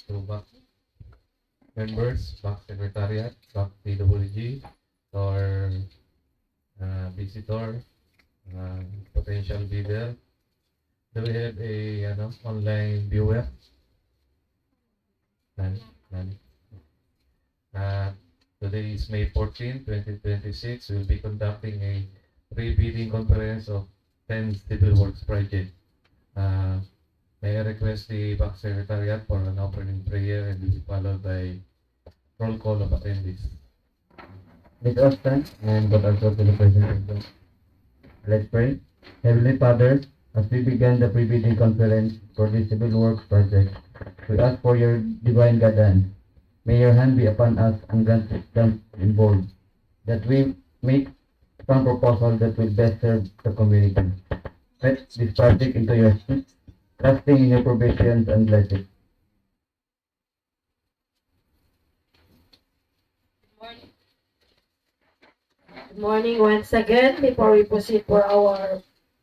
to back members, back secretariat, back DWG, or visitor, potential bidder. Do we have a online viewer? None. Today is May 14, 2026. We'll be conducting a pre-bidding conference of 10 civil works project. May I request the back secretariat for an opening prayer and will be followed by roll call of attendees. Let us stand and God answer to the presentation. Let's pray. Heavenly Father, as we begin the pre-bidding conference for the civil works project, we ask for your divine guidance. May your hand be upon us and grant strength involved, that we make some proposal that will best serve the community. Let this project into your hands, trusting in your provisions and blessings. Good morning once again. Before we proceed for our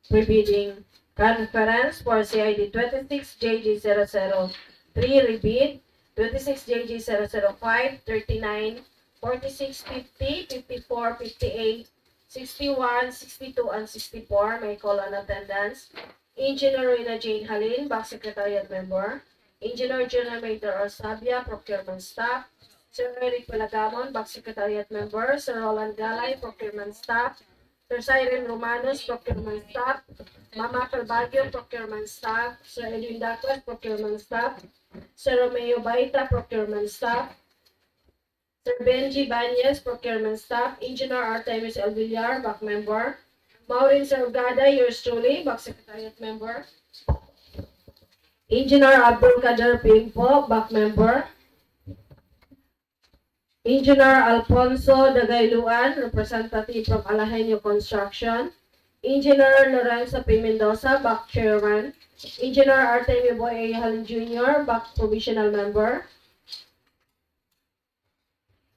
pre-bidding conference for CID 26 JG003 REBID, 26 JG005, 39, 46, 50, 54, 58, 61, 62, and 64. May call on attendance. Engineer Rina Jane Halin, Back Secretariat Member. Engineer General Major Orsabia, Procurement Staff. Sir Eric Palagamon, Back Secretariat Member. Sir Roland Galay, Procurement Staff. Sir Siren Romanos, Procurement Staff. Mama Calvagio, Procurement Staff. Sir Edwin Dacos, Procurement Staff. Sir Romeo Baita, Procurement Staff. Sir Benji Banyes, Procurement Staff. Engineer Artemis El Villar, Back Member. Maureen Sarugada, yours truly, Back Secretariat Member. Engineer Abdul Kader Pimpo, Back Member. Engineer Alfonso Dagayluan, representative from Alajenio Construction. Engineer Lorenzo P. Mendoza, Back Chairman. Engineer Artemio Boy A. Halin Jr., Back Provisional Member.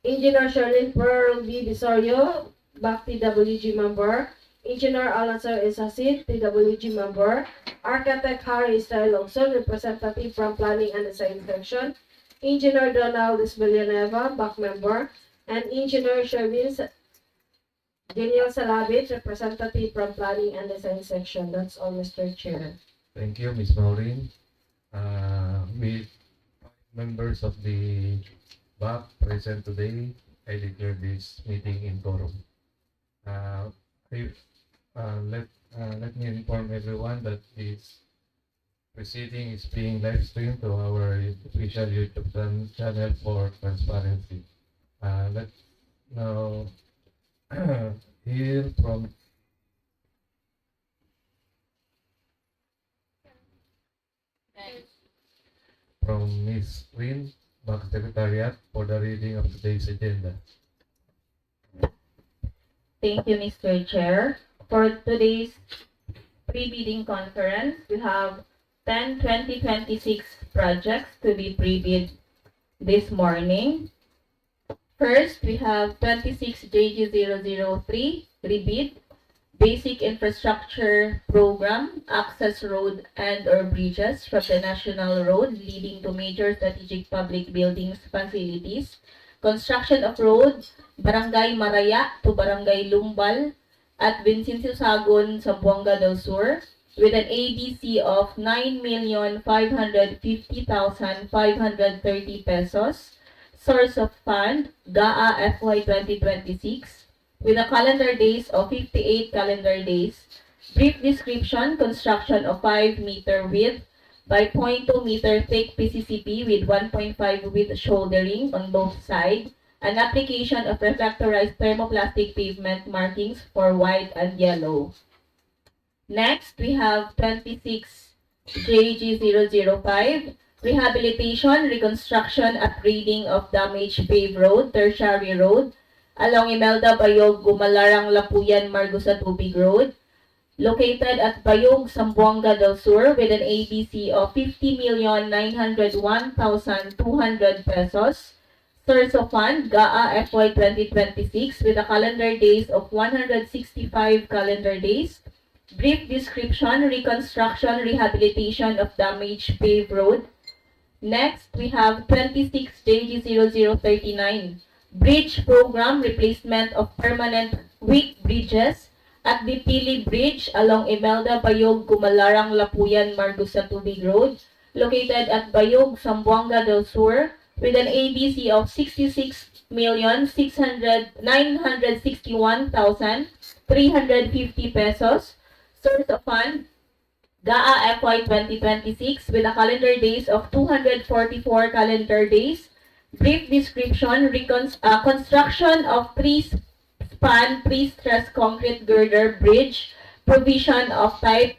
Engineer Sherlyn Pearl B. Visorio, Back TWG Member. Engineer Alanzar Esasid, TWG Member. Architect Harry Israel Longson, representative from Planning and Design Section. Engineer Donald Villanueva, Back Member. And Engineer Sherwin Daniel Salabit, representative from Planning and Design Section. That's all, Mr. Chair. Thank you, Ms. Maureen. With 5 members of the BAC present today, I declare this meeting in quorum. Let me inform everyone that this proceeding is being live streamed to our official YouTube channel for transparency. Let's now hear from Ms. Rin, Back Secretariat, for the reading of today's agenda. Thank you, Mr. Chair. For today's pre-bidding conference, we have 10 2026 projects to be pre-bid this morning. First, we have 26 JG003 REBID, Basic Infrastructure Program, Access Road and or Bridges from the National Road leading to major strategic public buildings facilities. Construction of road, Barangay Maraya to Barangay Lumbal at Vincenzo, Sagun, Zamboanga del Sur with an ABC of 9,550,530 pesos. Source of fund, DAA FY 2026 with a calendar days of 58 calendar days. Brief description, construction of 5-meter width by 0.2-meter thick PCCP with 1.5 width shouldering on both sides. An application of reflectorized thermoplastic pavement markings for white and yellow. Next, we have 26 JG005, Rehabilitation, Reconstruction, Upgrading of Damaged Paved Road, Tertiary Road, along Imelda Bayog, Gumalarang, Lapuyan, Margusa Tubig Road, located at Bayog, Zamboanga del Sur with an ABC of 50,901,200 pesos. Source of fund, GAA FY 2026 with a calendar days of 165 calendar days. Brief description, reconstruction, rehabilitation of damaged paved road. Next, we have 26JG0039, Bridge Program Replacement of Permanent Weak Bridges at Depili Bridge along Imelda Bayog, Gumalarang, Lapuyan, Margusa Tubig Road, located at Bayog, Zamboanga del Sur, with an ABC of 66,961,350 pesos. Source of fund, GAA FY 2026 with a calendar days of 244 calendar days. Brief description, construction of three-span pre-stressed concrete girder bridge, provision of type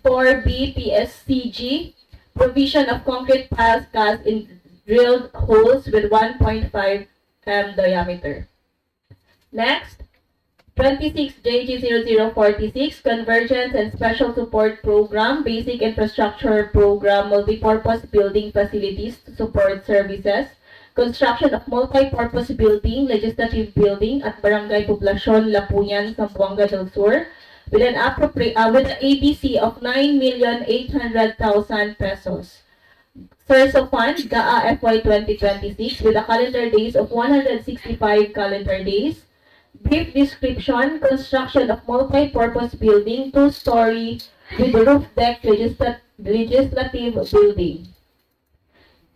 4B PSCG, provision of concrete piles cast in drilled holes with 1.5 m diameter. Next, 26JG0046, Convergence and Special Support Program, Basic Infrastructure Program, Multipurpose Building Facilities to Support Services, construction of multi-purpose building, legislative building at Barangay Poblacion, Lapuyan, Zamboanga del Sur, with an ABC of 9,800,000 pesos. Source of fund, GAA FY 2026 with a calendar days of 165 calendar days. Brief description, construction of multi-purpose building, 2-story with roof deck legislative building.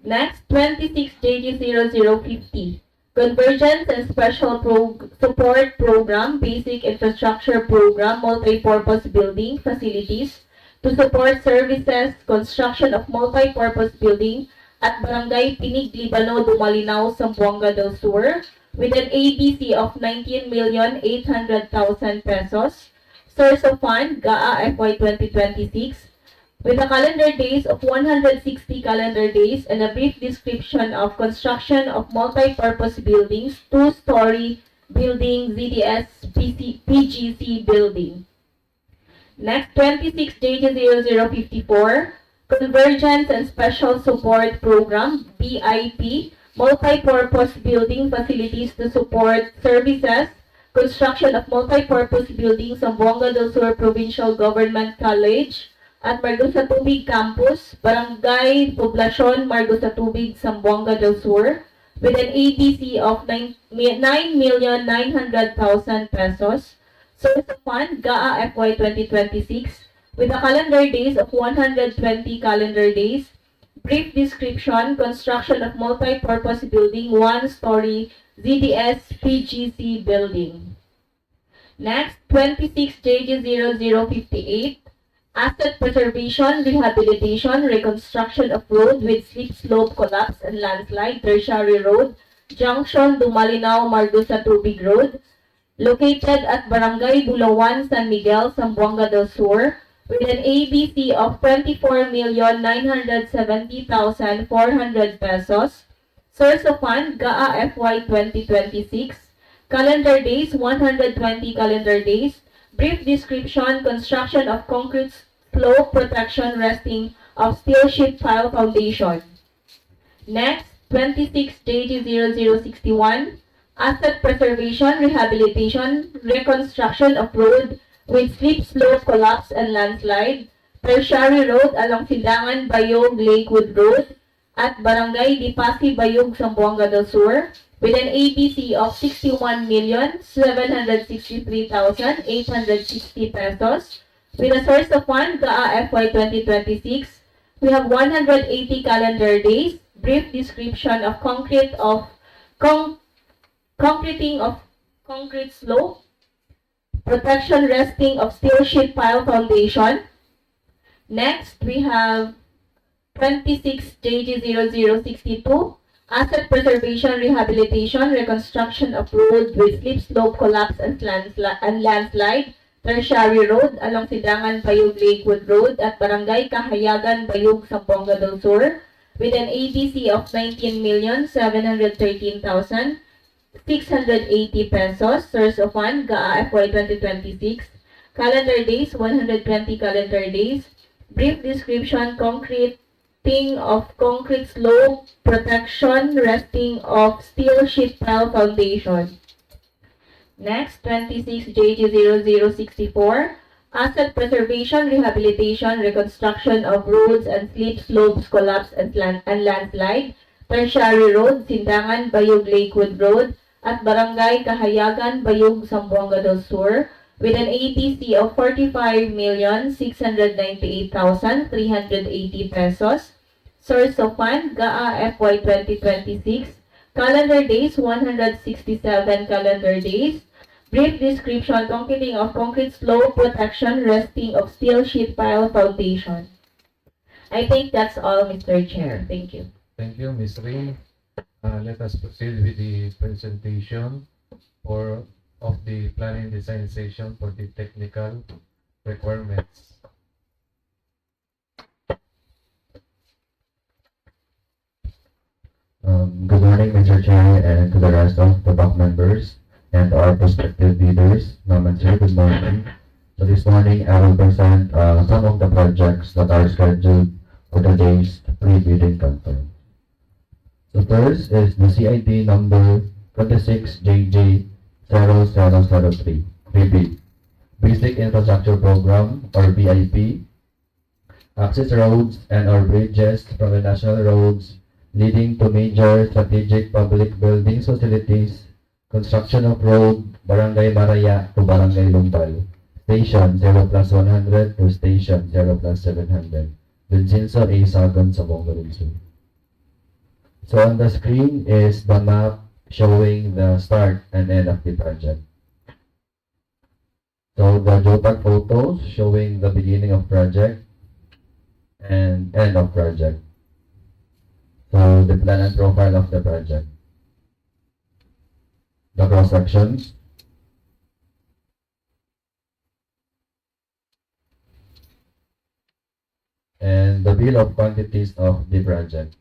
Next, 26JG0050, Convergence and Special Support Program, Basic Infrastructure Program, Multi-Purpose Building Facilities to support services, construction of multi-purpose building at Barangay Pinig, Libano, Dumalinaw, Zamboanga del Sur, with an ABC of 19,800,000 pesos. Source of fund, GAA FY 2026, with a calendar days of 160 calendar days and a brief description of construction of multi-purpose buildings, 2-story building, ZDS PGC building. Next, 26JG0054, Convergence and Special Support Program, BIP, multi-purpose building facilities to support services, construction of multi-purpose buildings, Zamboanga del Sur Provincial Government College at Margusa Tubig Campus, Barangay Poblacion, Margusa Tubig, Zamboanga del Sur, with an ABC of 9,900,000 pesos. Source of fund, GAA FY 2026, with a calendar days of 120 calendar days. Brief description, construction of multi-purpose building, 1-story ZDS PGC building. Next, 26JG0058, Asset Preservation, Rehabilitation, Reconstruction of Road with Slip Slope Collapse and Landslide, Tertiary Road, Junction, Dumalinaw, Margusa Tubig Road, located at Barangay Bulawan, San Miguel, Zamboanga del Sur, with an ABC of 24,970,400 pesos. Source of fund, GAA FY 2026. Calendar days, 120 calendar days. Brief description, construction of concrete slope protection resting of steel sheet pile foundation. Next, 26JG0061, Asset Preservation, Rehabilitation, Reconstruction of Road with Slip Slope Collapse and Landslide, Tertiary Road along Silangan, Bayog, Lakewood Road, at Barangay Dipasi, Bayog, Zamboanga del Sur, with an ABC of 61,763,860 pesos. With a source of fund, GAA FY 2026, we have 180 calendar days. Brief description of concreting of concrete slope, protection resting of steel sheet pile foundation. Next, we have 26JG0062, Asset Preservation, Rehabilitation, Reconstruction of Road with Slip Slope Collapse and Landslide, Tertiary Road along Silangan, Bayog, Lakewood Road at Barangay Kahayagan, Bayog, Zamboanga del Sur, with an ABC of 19,713,680 pesos. Source of fund, GAA FY 2026. Calendar days, 120 calendar days. Brief description, concreting of concrete slope, protection, resting of steel sheet pile foundation. Next, 26JG0064, asset preservation, rehabilitation, reconstruction of roads and steep slopes, collapse and landslide, Tertiary Road, Sindangan, Bayog Lakewood Road, at Barangay Kahayagan, Bayog, Zamboanga del Sur, with an ATC of 45,698,380 pesos. Source of fund, GAA FY 2026. Calendar days, 167 calendar days. Brief description, concreting of concrete slope protection, resting of steel sheet pile foundation. I think that's all, Mr. Chair. Thank you. Thank you, Ms. Ring. Let us proceed with the presentation of the planning design session for the technical requirements. Good morning, Mr. Chair, and to the rest of the BAC members and our prospective leaders. Ma'am and sir, good morning. So this morning, I will present some of the projects that are scheduled for today's pre-bidding conference. So first is the CID number 26JJ0003, REBID, Basic Infrastructure Program or BIP, access roads and or bridges from the national roads leading to major strategic public buildings facilities, construction of road Barangay Maraya to Barangay Lumbal, station 0+100 to station 0+700, Vincenzo A. Sagun, Zamboanga del Sur. So on the screen is the map showing the start and end of the project. So the JPEG photos showing the beginning of project and end of project. So the plan and profile of the project. The cross sections. And the bill of quantities of the project.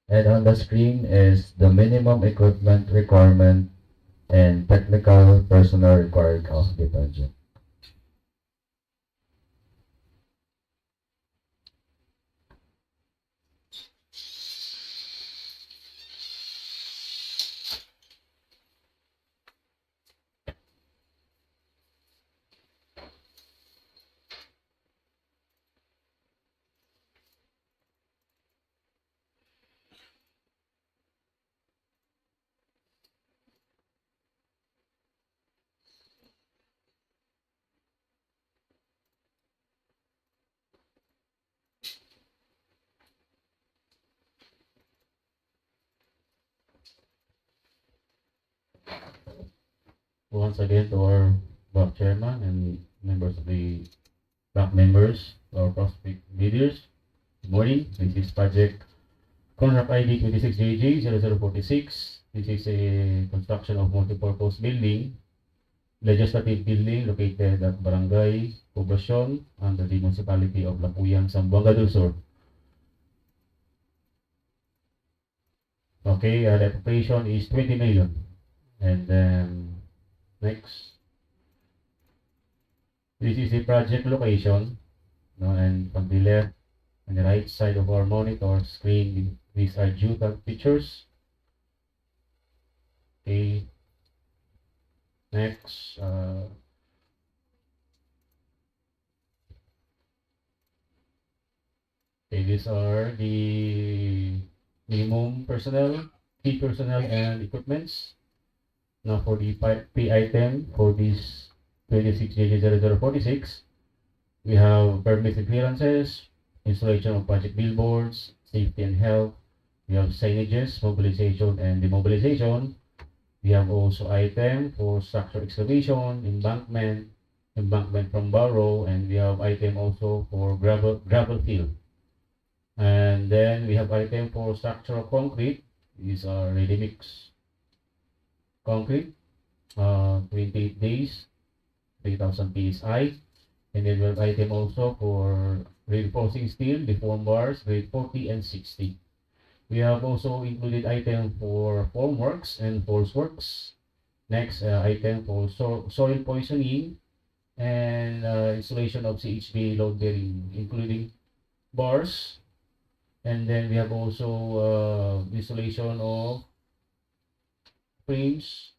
And on the screen is the minimum equipment requirement and technical personnel required of the project. Once again to our BAC chairman and members of the BAC members, our prospect leaders, good morning. This is project contract ID 26JG0046. This is a construction of multipurpose building, legislative building located at Barangay, Poblacion, under the municipality of Lapuyan, Zamboanga del Sur. Okay, the application is 20 million. And then next, this is the project location, and from the left and the right side of our monitor screen, these are geotag pictures. Okay, next, okay, these are the minimum personnel, key personnel and equipments. Now for the P item for this 26JJ0046, we have permits and clearances, installation of project billboards, safety and health. We have signages, mobilization and demobilization. We have also item for structure excavation, embankment from borrow, and we have item also for gravel field. And then we have item for structural concrete, These are ready mix concrete, 28 days, 3,000 PSI. And then we have item also for reinforcing steel, deform bars, grade 40 and 60. We have also included item for formworks and force works. Next, item for soil poisoning and installation of CHB load bearing, including bars. And then we have also installation of frames,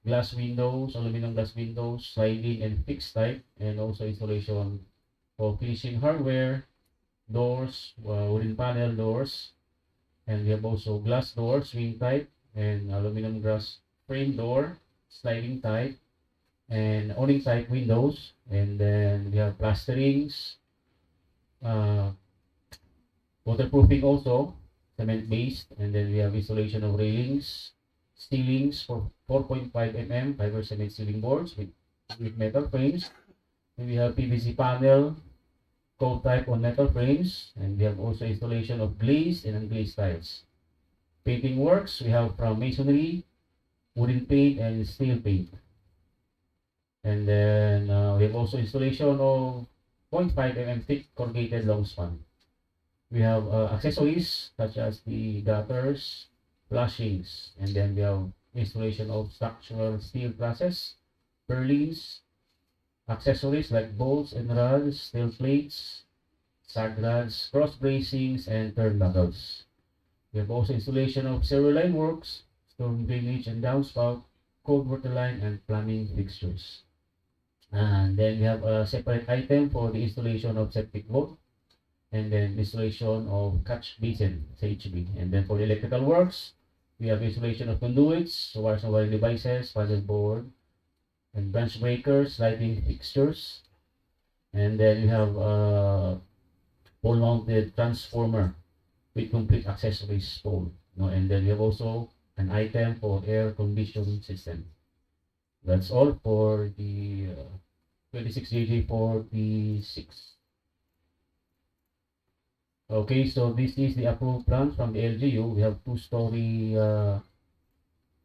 glass windows, aluminum glass windows, sliding and fixed type, and also installation of finishing hardware, doors, wooden panel doors, and we have also glass door, swing type, and aluminum glass frame door, sliding type, and awning type windows, and then we have plasterings, waterproofing also, cement based, and then we have installation of railings, ceilings for 4.5 mm fiber cement ceiling boards with metal frames. And we have PVC panel, coat type on metal frames, and we have also installation of glazed and unglazed tiles. Painting works, we have from masonry, wooden paint, and steel paint. And then we have also installation of 0.5 mm thick corrugated long span. We have accessories such as the gutters, flashings, and then we have installation of structural steel trusses, purlins, accessories like bolts and rods, steel plates, sag rods, cross bracings, and turnbuckles. We have also installation of zero line works, storm drainage and downspout, cold water line, and plumbing fixtures. And then we have a separate item for the installation of septic vault, and then installation of catch basin, HB. And then for the electrical works, we have installation of conduits, wires and wiring devices, panel board, and branch breakers, lighting fixtures. And then we have pole mounted transformer with complete accessories pole. No, and then we have also an item for air conditioning system. That's all for the 26JJ46. Okay, so this is the approved plan from the LGU. We have two-story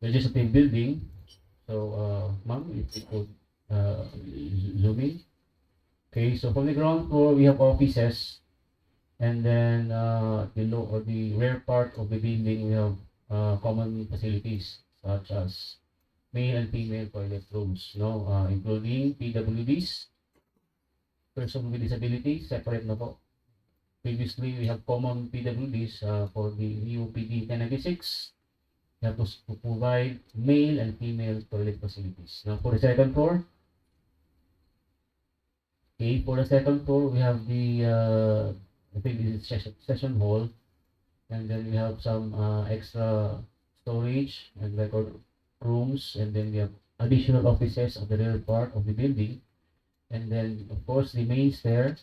legislative building. So, ma'am, if you could zoom in. Okay, so from the ground floor, we have offices. And then below or the rear part of the building, we have common facilities such as male and female toilet rooms, including PWDs, person with disability, separate na po. Previously, we have common PWDs for the new PD 1096. We have to provide male and female toilet facilities. Now, for the second floor, we have the I think this is session hall, and then we have some extra storage and record rooms, and then we have additional offices at the rear part of the building, and then of course the main stair,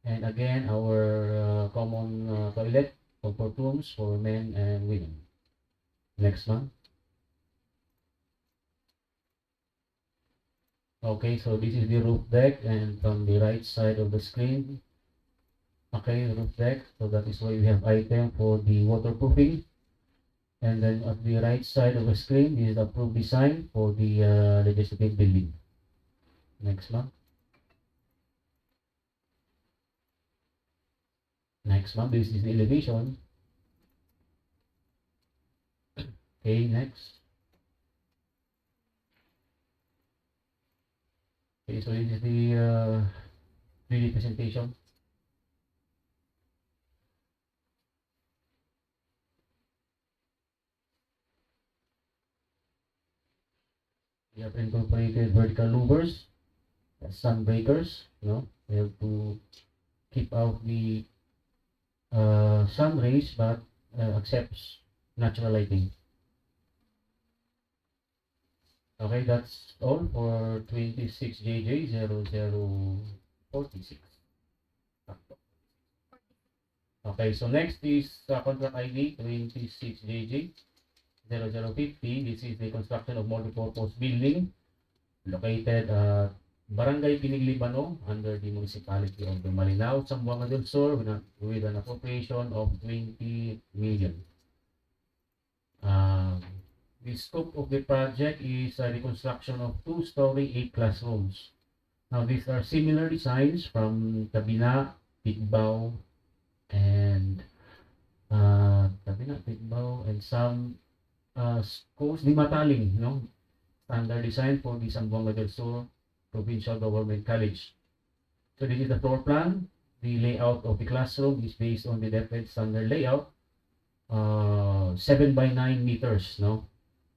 and again our common toilet, comfort rooms for men and women. Next one. Okay, so this is the roof deck, and from the right side of the screen, okay, roof deck. So that is why we have item for the waterproofing. And then at the right side of the screen, this is the approved design for the legislative building. Next one. Next one, this is the elevation. Okay, next. Okay, so this is the 3D presentation. We have incorporated vertical louvers, sun breakers. We have to keep out the sun rays, but accepts natural lighting. Okay, that's all for 26JJ0046. Okay, so next is contract ID 26JJ0050. This is the construction of multipurpose building located at Barangay Piniglibano under the municipality of the Malinao, Zamboanga del Sur with an appropriation of 20 million. Um, the scope of the project is the construction of 2-story 8 classrooms. Now, these are similar designs from Tabina, Tigbao, and some schools, di Mataling, no? Standard design for the Zamboanga del Sur Provincial Government College. So this is the floor plan. The layout of the classroom is based on the DepEd standard layout, 7 by 9 meters, no?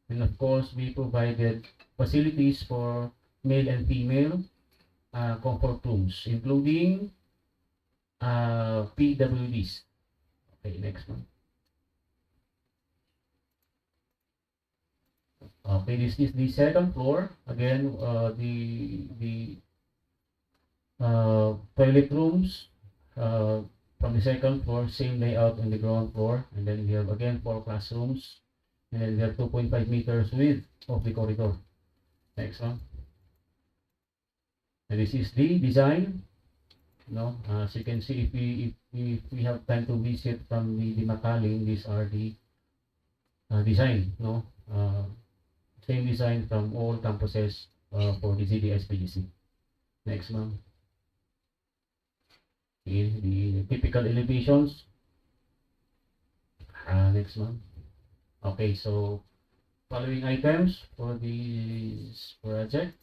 And of course, we provided facilities for male and female comfort rooms, including PWDs. Okay, next one. Okay, this is the second floor. Again, the toilet rooms from the second floor, same layout on the ground floor, and then we have again 4 classrooms, and then we have 2.5 meters width of the corridor. Next one. And this is the design. No, as you can see, if we have time to visit from the Mataling, these are the design. No, same design from all campuses for the ZDSPGC. Next one. Okay, the typical elevations. Next one. Okay, so following items for this project.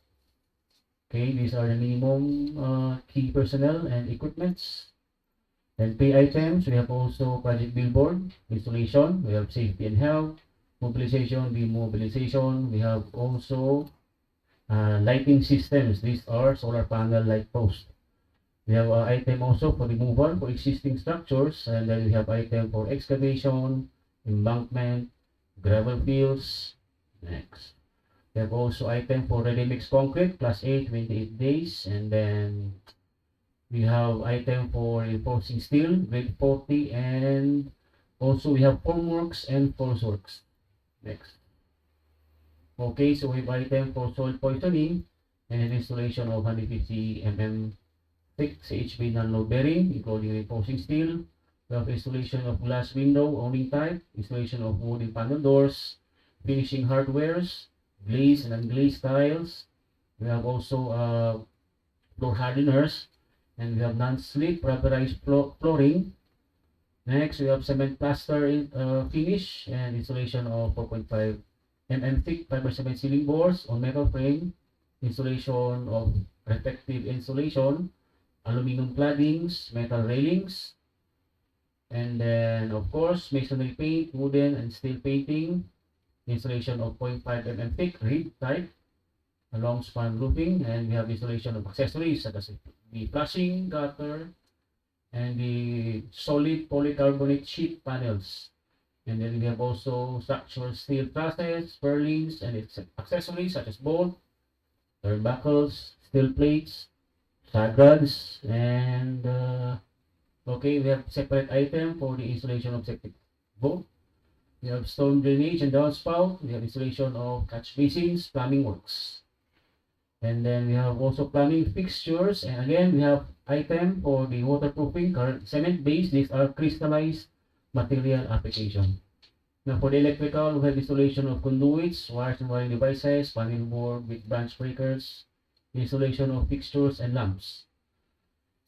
Okay, these are the minimum key personnel and equipments. And pay items, we have also project billboard, installation, we have safety and health, mobilization, demobilization, we have also lighting systems. These are solar panel light posts. We have an item also for removal for existing structures, and then we have item for excavation, embankment, gravel fields. Next. We have also item for ready mix concrete, class A, 28 days, and then we have item for reinforcing steel, grade 40, and also we have formworks and force works. Next. Okay, so we have item for soil poisoning and an installation of 150 mm thick CHP non-load bearing, including reinforcing steel. We have installation of glass window awning type, installation of wooden panel doors, finishing hardwares, glaze and unglazed tiles. We have also floor hardeners, and we have non-slip rubberized flooring. Next, we have cement plaster finish and installation of 4.5 mm thick fiber cement ceiling boards on metal frame, installation of reflective insulation, aluminum claddings, metal railings, and then of course masonry paint, wooden and steel painting, installation of 0.5 mm thick rib type, a long span roofing, and we have installation of accessories such as the flushing gutter and the solid polycarbonate sheet panels. And then we have also structural steel trusses, purlins, and accessories such as bolt, turnbuckles, steel plates, sag rods, and okay, we have separate item for the installation of septic bolt. We have storm drainage and downspout. We have installation of catch basins, plumbing works. And then we have also plumbing fixtures. And again, we have item for the waterproofing, cement base. These are crystallized material application. Now for the electrical, we have installation of conduits, wires and wiring devices, panel board with branch breakers, installation of fixtures and lamps.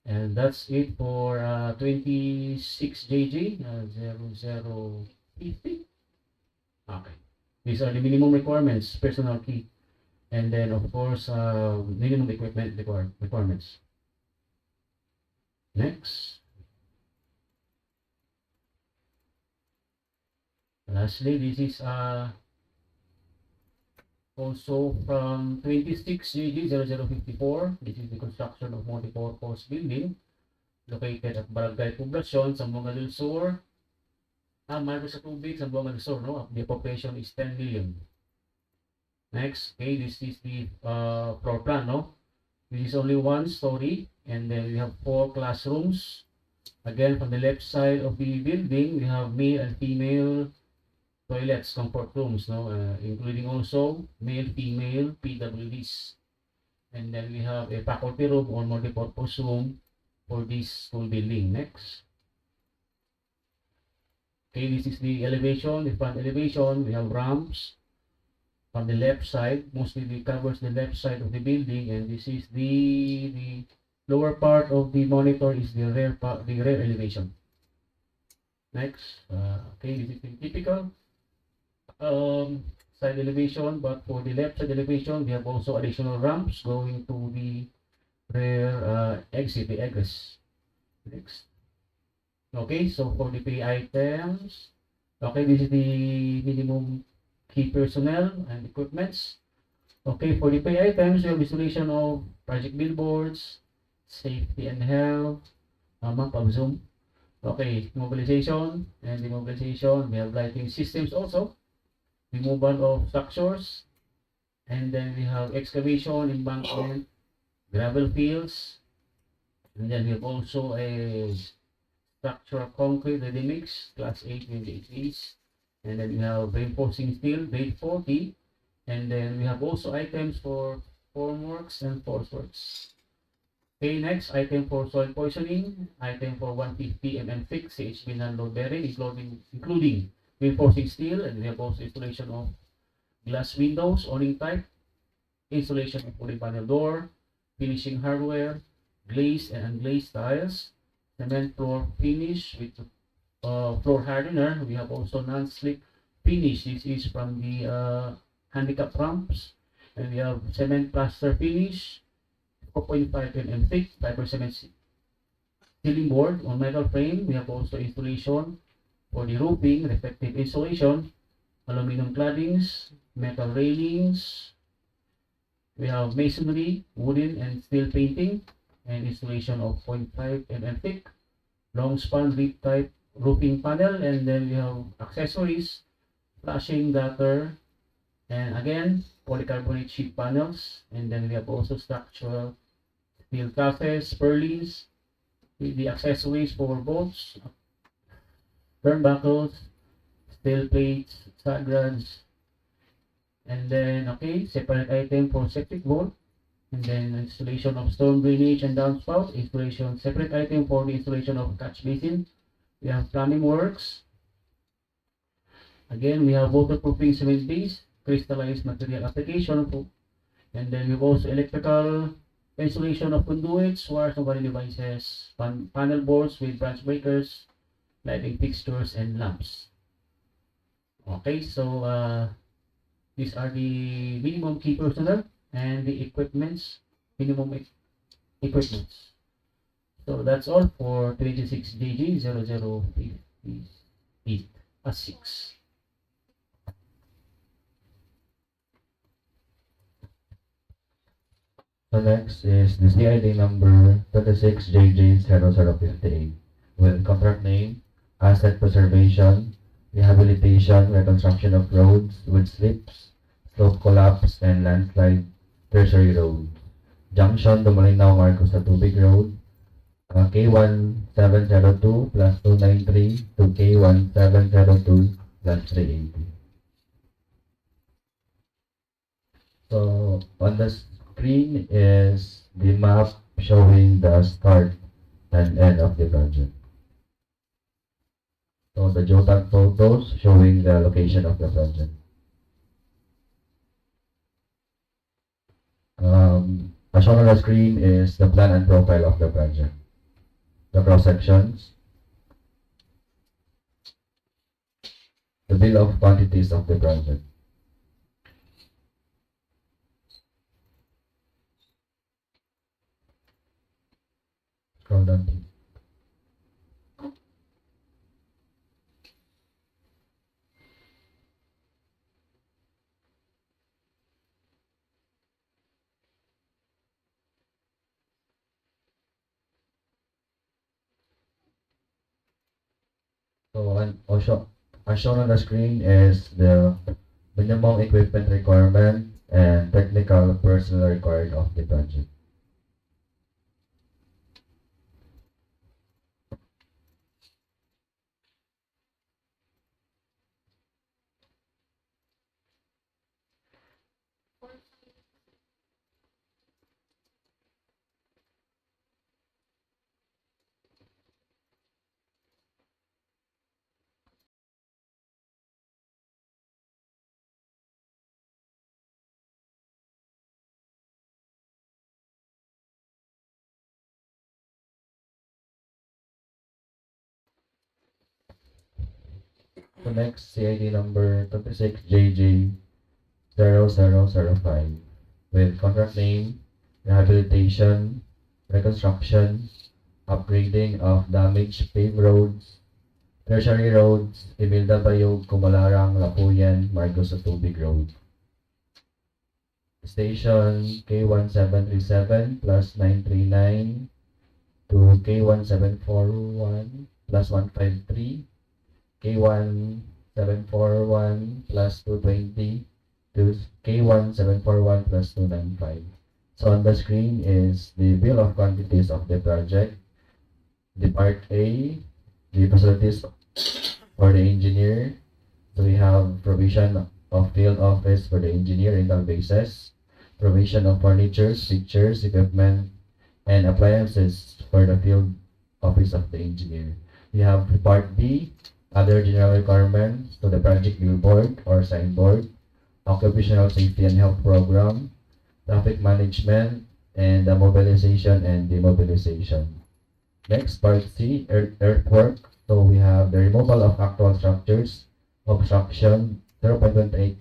And that's it for 26JG 0050. Okay. These are the minimum requirements, personal key, and then of course minimum equipment requirements. Next. Lastly, this is also from 26JG 0054. This is the construction of multi-purpose building located at Barangay Poblacion, Zamboanga del Sur. Marco sa tubig, Zamboanga del Sur, no? The population is 10 million. Next, okay, this is the floor plan, no? This is only 1 story, and then we have 4 classrooms. Again, from the left side of the building, we have male and female toilets, comfort rooms, no? Including also male-female PWDs. And then we have a faculty room or multi-purpose room for this school building. Next. Okay, this is the elevation, the front elevation. We have ramps on the left side. Mostly it covers the left side of the building, and this is the lower part of the monitor is the rear part, the rear elevation. Next, okay, this is the typical side elevation, but for the left side elevation, we have also additional ramps going to the rear exit, the egress. Next. Okay, so for the pay items, okay, this is the minimum key personnel and equipments. Okay, for the pay items, we have installation of project billboards, safety and health, map of Zoom. Okay, mobilization and demobilization. We have lighting systems also, removal of structures, and then we have excavation, embankment, gravel fields, and then we have also a structural concrete ready mix, class 8 28 and then we have reinforcing steel, grade 40, and then we have also items for formworks and force works. Okay, next item for soil poisoning, item for 150 mm thick CHP non-load bearing, including reinforcing steel, and we have also installation of glass windows, awning type, installation of wood panel door, finishing hardware, glazed and unglazed tiles, cement floor finish with floor hardener. We have also non-slip finish. This is from the handicap ramps, and we have cement plaster finish, 4.5 mm thick, 5% ceiling board on metal frame. We have also installation for the roofing, reflective insulation, aluminum claddings, metal railings. We have masonry, wooden and steel painting, and installation of 0.5 mm thick, long span rib type roofing panel, and then we have accessories, flashing, gutter, and again polycarbonate sheet panels, and then we have also structural steel trusses, purlins, with the accessories for bolts, turnbuckles, steel plates, sag rods, and then okay, separate item for septic vault, and then installation of storm drainage and downspout, installation separate item for the installation of catch basin. We have plumbing works. Again, we have waterproofing cement base, crystallized material application, and then we have also electrical installation of conduits, wires, and wiring devices, panel boards with branch breakers, lighting fixtures, and lamps. Okay, so these are the minimum key personnel and the equipments, minimum equipments. So that's all for 26 DG 0058 6. So next is the CID number 26JJ0058 with contract name, asset preservation, rehabilitation, reconstruction of roads with slips, slope collapse, and landslide tertiary road. Junction Dumalinaw Marcos sa Tubig Road, K1702 plus 293 to K1702 plus 380. So on the screen is the map showing the start and end of the project. So the geotag photos showing the location of the project. As shown on the screen is the plan and profile of the project. The cross sections, the bill of quantities of the project. Scroll down, please. So also, as shown on the screen is the minimum equipment requirement and technical personnel required of the project. So next, CID number 26JJ0005 with contract name, Rehabilitation, Reconstruction, Upgrading of Damaged Paved Roads, Tertiary Roads, Imelda Bayog, Kumalarang, Lapuyan, Marcos Tubig Road. Station K1737 plus 939 to K1741 plus 153, K1741 plus 220 to K1741 plus 295. So on the screen is the bill of quantities of the project. The part A, the facilities for the engineer. So we have provision of field office for the engineer rental basis, provision of furniture, pictures, equipment, and appliances for the field office of the engineer. We have part B, other general requirements to the project billboard or signboard, occupational safety and health program, traffic management, and the mobilization and demobilization. Next, part C, earthwork. So we have the removal of actual structures, obstruction, 0.28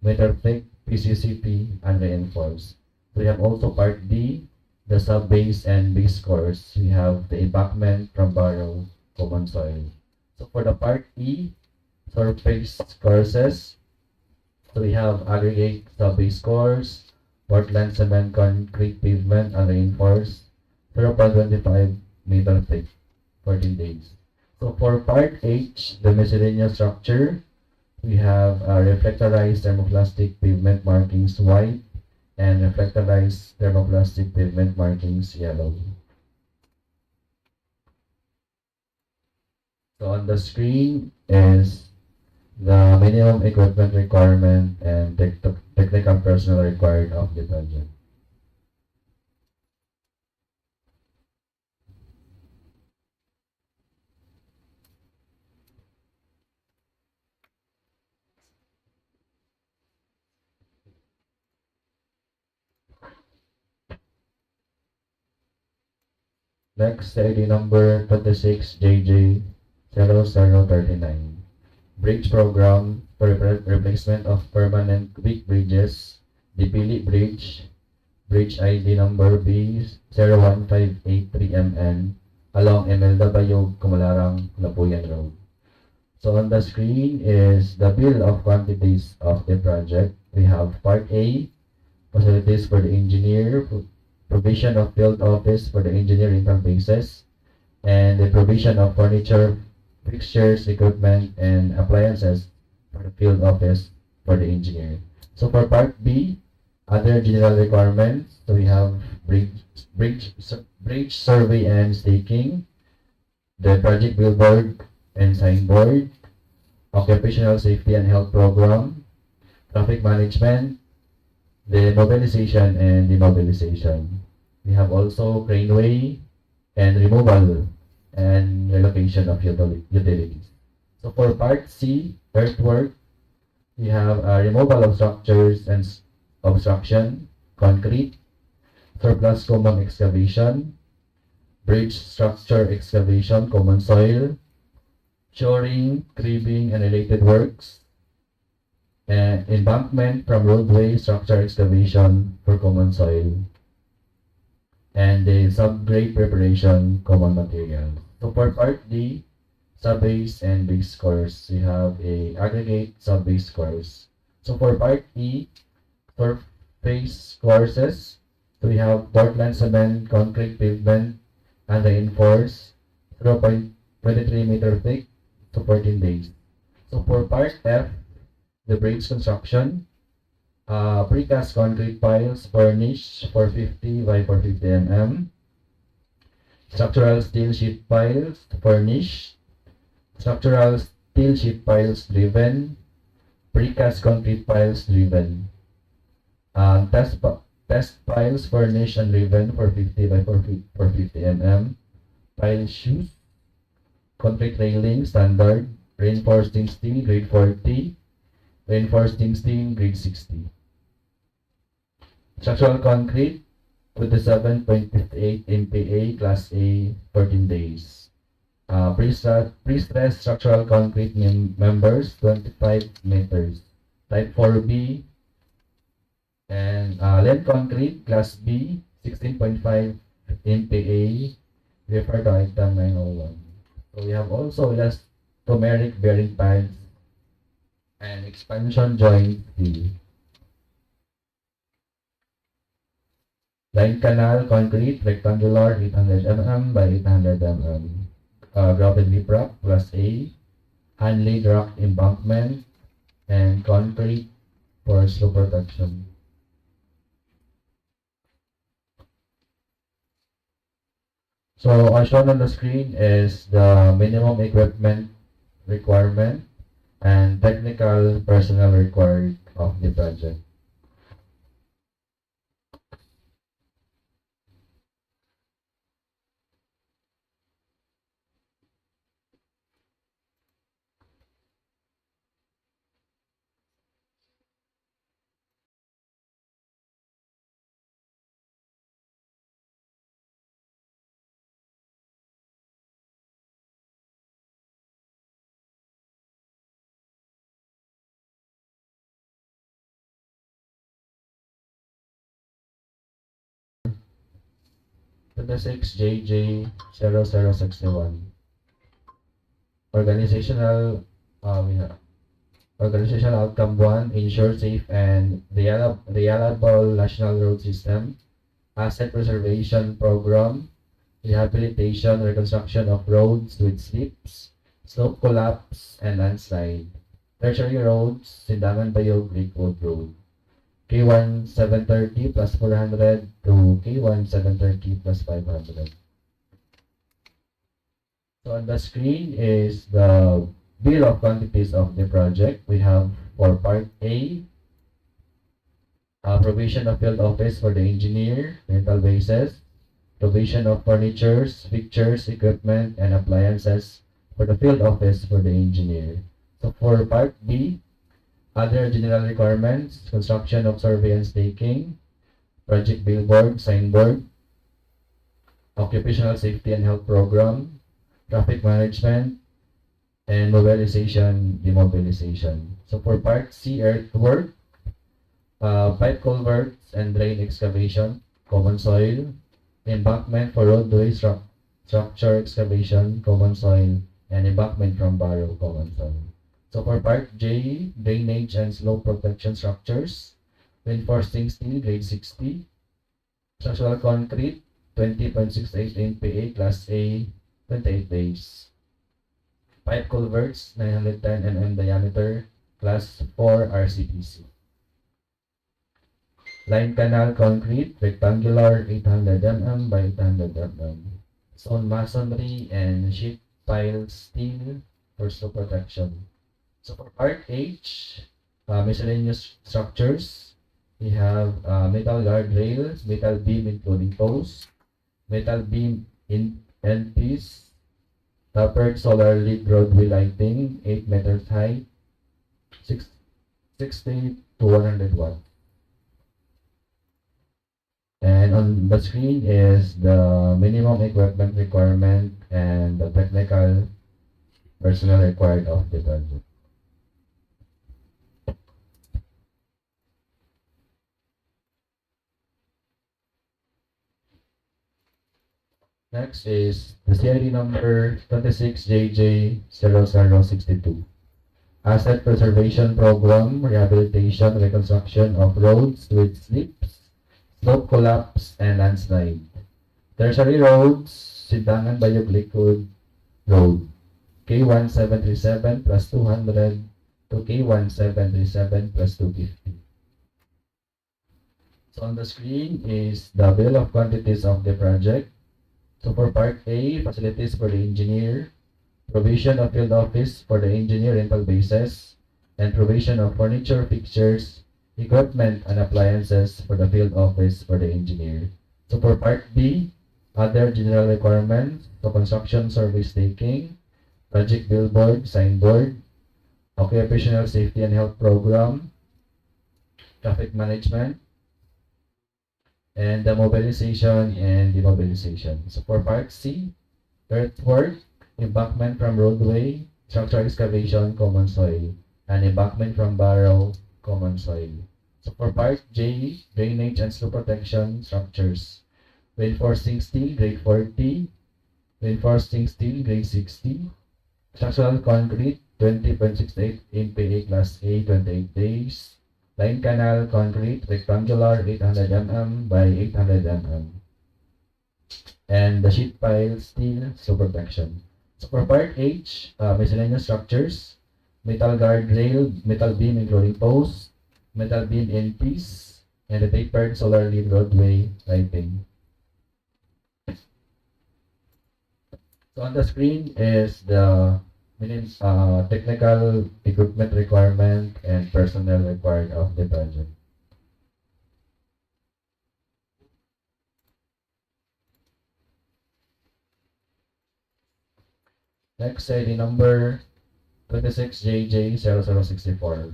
meter thick, PCCP, and reinforced. We have also part D, the sub-base and base course. We have the embankment from borrow, common soil. So for the part E, surface courses, so we have aggregate sub-base course, Portland cement concrete pavement and reinforced, 0.25 meter thick, 14 days. So for part H, the miscellaneous structure, we have reflectorized thermoplastic pavement markings white and reflectorized thermoplastic pavement markings yellow. So on the screen is the minimum equipment requirement and technical personnel required of the project. Next, ID number 26JJ0039. Bridge Program for replacement of permanent weak bridges, Depili Bridge, Bridge ID number B01583MN along Imelda Bayog, Kumalarang, Lapuyan Road. So on the screen is the bill of quantities of the project. We have part A, facilities for the engineer, provision of field office for the engineer rental basis, and the provision of furniture, fixtures, equipment, and appliances for the field office for the engineer. So for part B, other general requirements, so we have bridge survey and staking, the project billboard and signboard, occupational safety and health program, traffic management, the mobilization and demobilization. We have also craneway and removal and relocation of utilities. So for part C, earthwork, we have removal of structures and obstruction, concrete, surplus common excavation, bridge structure excavation, common soil, shoring, cribbing, and related works, and embankment from roadway structure excavation for common soil, and the subgrade preparation common material. So for part D, sub-base and base course, we have a aggregate sub-base course. So for part E, surface courses, so we have Portland cement concrete pavement and reinforced 0.23 meter thick to 14 days. So for part F, the bridge construction, precast concrete piles furnished 450 by 450 mm, structural steel sheet piles furnished, structural steel sheet piles driven, precast concrete piles driven, test piles furnished and driven for 50 by 450 mm, pile shoes, concrete railing standard, reinforcing steel grade 40, reinforcing steel grade 60. Structural concrete with the 7.58 MPa class A 14 days. Pre-stressed structural concrete members, 25 meters. Type 4B, and lead concrete, class B, 16.5 MPa, refer to item 901. So we have also elastomeric bearing pads and expansion joint steel. Line canal concrete, rectangular, 800 mm by 800 mm. Grouted lip rock, class A, hand-laid rock embankment, and concrete for slow protection. So as shown on the screen is the minimum equipment requirement and technical personnel required of the project. To the 6JJ0061. Organizational Organizational outcome 1, ensure safe and reliable national road system, asset preservation program, rehabilitation, reconstruction of roads with slips, slope collapse, and landslide. Tertiary roads, Sindangan Bayog, Lakewood Road. K1 730 plus 400 to K1 730 plus 500. So on the screen is the bill of quantities of the project. We have for part A, provision of field office for the engineer, rental basis, provision of furnitures, fixtures, equipment, and appliances for the field office for the engineer. So for part B, other general requirements, construction of survey and staking, project billboard, signboard, occupational safety and health program, traffic management, and mobilization, demobilization. So for part C, earthwork, pipe culverts and drain excavation, common soil, embankment for roadway structure excavation, common soil, and embankment from barrow, common soil. So for part J, drainage and slope protection structures, reinforcing steel, grade 60, structural concrete, 20.68 MPa, class A, 28 days. Pipe culverts, 910 mm diameter, class 4 RCPC. Line canal concrete, rectangular, 800 mm by 800 mm. Stone masonry and sheet pile steel for slope protection. So for part H, miscellaneous structures, we have metal guardrails, metal beam including posts, metal beam in end piece, tapered solar lead roadway lighting, 8 meters high, 60 to 100 watts. And on the screen is the minimum equipment requirement and the technical personnel required of the project. Next is the CID number 26JJ0062. Asset Preservation Program, Rehabilitation, Reconstruction of Roads with Slips, Slope Collapse, and Landslide. Tertiary Roads, Sindangan Bayog Lakewood Road. K1737 plus 200 to K1737 plus 250. So on the screen is the bill of quantities of the project. So for part A, facilities for the engineer, provision of field office for the engineer rental basis, and provision of furniture, fixtures, equipment, and appliances for the field office for the engineer. So for part B, other general requirements, so construction survey staking, project billboard, signboard, occupational safety and health program, traffic management, and the mobilization and demobilization. So for part C, earthwork, embankment from roadway, structural excavation, common soil, and embankment from barrow, common soil. So for part J, drainage and slope protection structures. Reinforcing steel, grade 40. Reinforcing steel, grade 60. Structural concrete, 20.68 MPa Class A, 28 days. Line canal concrete, rectangular, 800 mm by 800 mm. And the sheet pile steel, slope protection. So for part H, miscellaneous structures, metal guard rail, metal beam including post, metal beam in piece, and the tapered solar lead roadway lighting. So on the screen is the technical equipment requirement and personnel required of the project. Next, ID number 26JJ0064.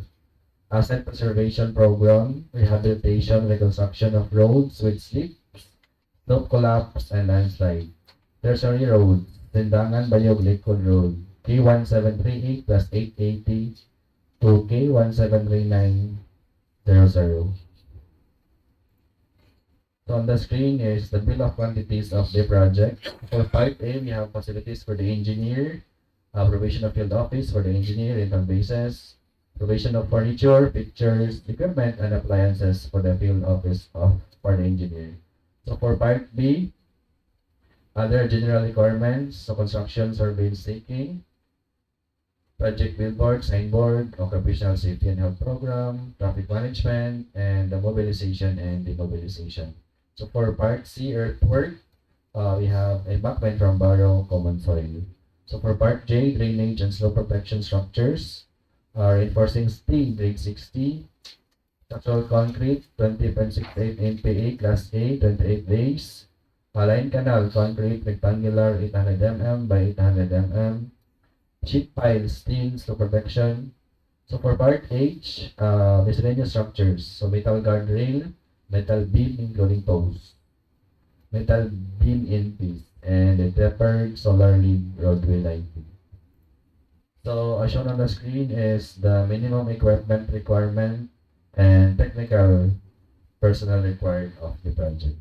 Asset Preservation Program, Rehabilitation, Reconstruction of Roads with Slips, Slope Collapse, and Landslide. Tertiary Road, Tindangan Bayog Likod Road, K1738 plus 880 to K173900. So on the screen is the bill of quantities of the project. For part A, we have facilities for the engineer, provision of field office for the engineer, income basis, provision of furniture, pictures, equipment, and appliances for the field office for the engineer. So for part B, other general requirements, so construction, survey and staking, project billboard, signboard, occupational safety and health program, traffic management, and the mobilization and demobilization. So for part C, earthwork, we have embankment from barrow, common soil. So for part J, drainage and slope protection structures, reinforcing steel, grade 60, structural concrete, 20.68 MPa, Class A, 28 days, line canal concrete, rectangular, 800 mm by 800 mm, sheet pile, steel, slope protection. So for part H, miscellaneous structures, so metal guardrail, metal beam including posts, metal beam in piece, and a tapered solar lead roadway lighting. So as shown on the screen is the minimum equipment requirement and technical personnel required of the project.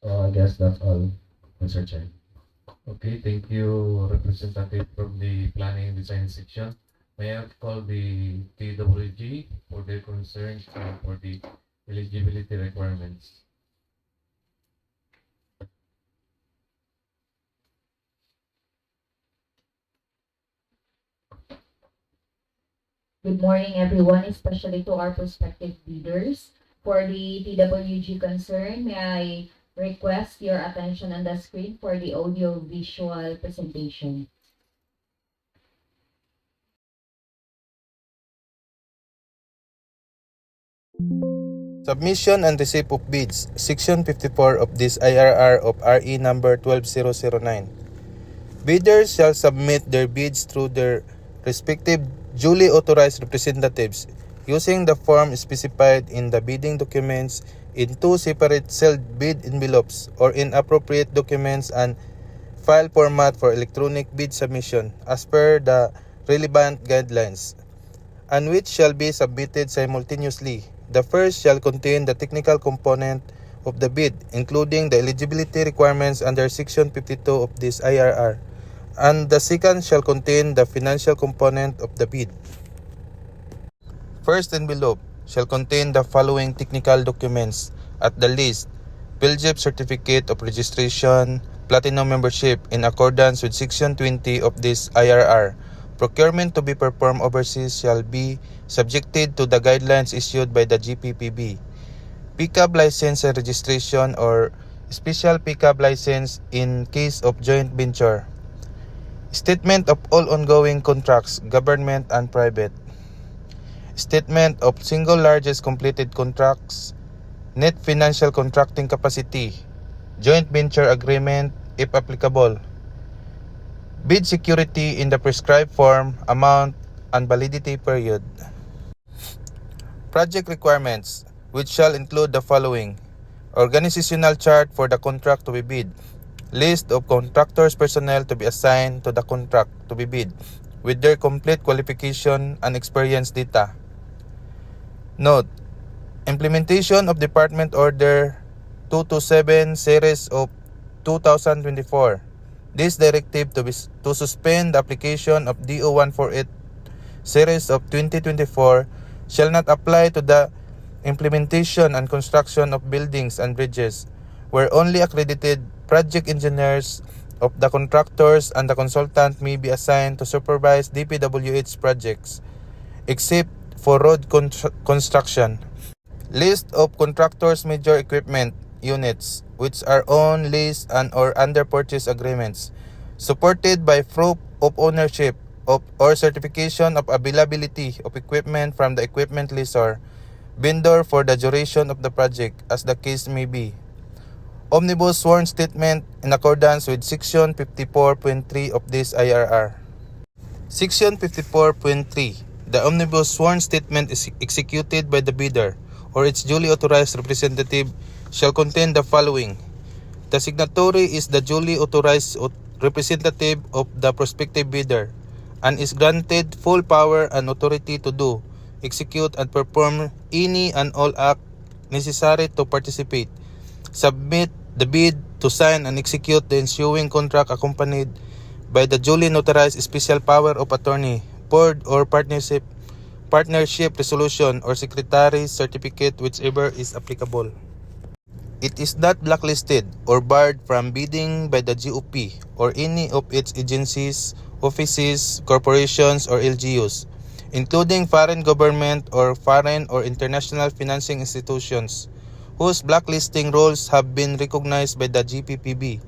So I guess that's all, Mr. Chair. Okay, thank you, representative from the planning and design section. May I call the DPWH for their concerns for the eligibility requirements. Good morning, everyone, especially to our prospective leaders. For the TWG concern, may I request your attention on the screen for the audio-visual presentation. Submission and receipt of bids, Section 54 of this IRR of RE number 12009. Bidders shall submit their bids through their respective duly authorized representatives using the form specified in the bidding documents in two separate sealed bid envelopes or in appropriate documents and file format for electronic bid submission as per the relevant guidelines, and which shall be submitted simultaneously. The first shall contain the technical component of the bid, including the eligibility requirements under Section 52 of this IRR, and the second shall contain the financial component of the bid. First envelope shall contain the following technical documents at the least: PhilJEP Certificate of Registration, Platinum Membership in accordance with Section 20 of this IRR. Procurement to be performed overseas shall be subjected to the guidelines issued by the GPPB. Pickup license and registration or special pickup license in case of joint venture. Statement of all ongoing contracts, government and private. Statement of single largest completed contracts, net financial contracting capacity, joint venture agreement if applicable. Bid security in the prescribed form, amount, and validity period. Project requirements, which shall include the following: organizational chart for the contract to be bid, list of contractors' personnel to be assigned to the contract to be bid, with their complete qualification and experience data. Note: implementation of Department Order 227 Series of 2024. This directive to suspend the application of DO 148 Series of 2024 shall not apply to the implementation and construction of buildings and bridges, where only accredited project engineers of the contractors and the consultant may be assigned to supervise DPWH projects, except for road construction. List of contractors' major equipment units, which are on lease and or under purchase agreements, supported by proof of ownership or certification of availability of equipment from the equipment lessor, vendor for the duration of the project, as the case may be. Omnibus sworn statement in accordance with Section 54.3 of this IRR. Section 54.3. The omnibus sworn statement is executed by the bidder or its duly authorized representative shall contain the following: the signatory is the duly authorized representative of the prospective bidder and is granted full power and authority to do, execute, and perform any and all act necessary to participate, submit the bid, to sign and execute the ensuing contract accompanied by the duly notarized special power of attorney, board or partnership resolution, or secretary's certificate, whichever is applicable. It is not blacklisted or barred from bidding by the GOP or any of its agencies, offices, corporations, or LGUs, including foreign government or foreign or international financing institutions, whose blacklisting rules have been recognized by the GPPB,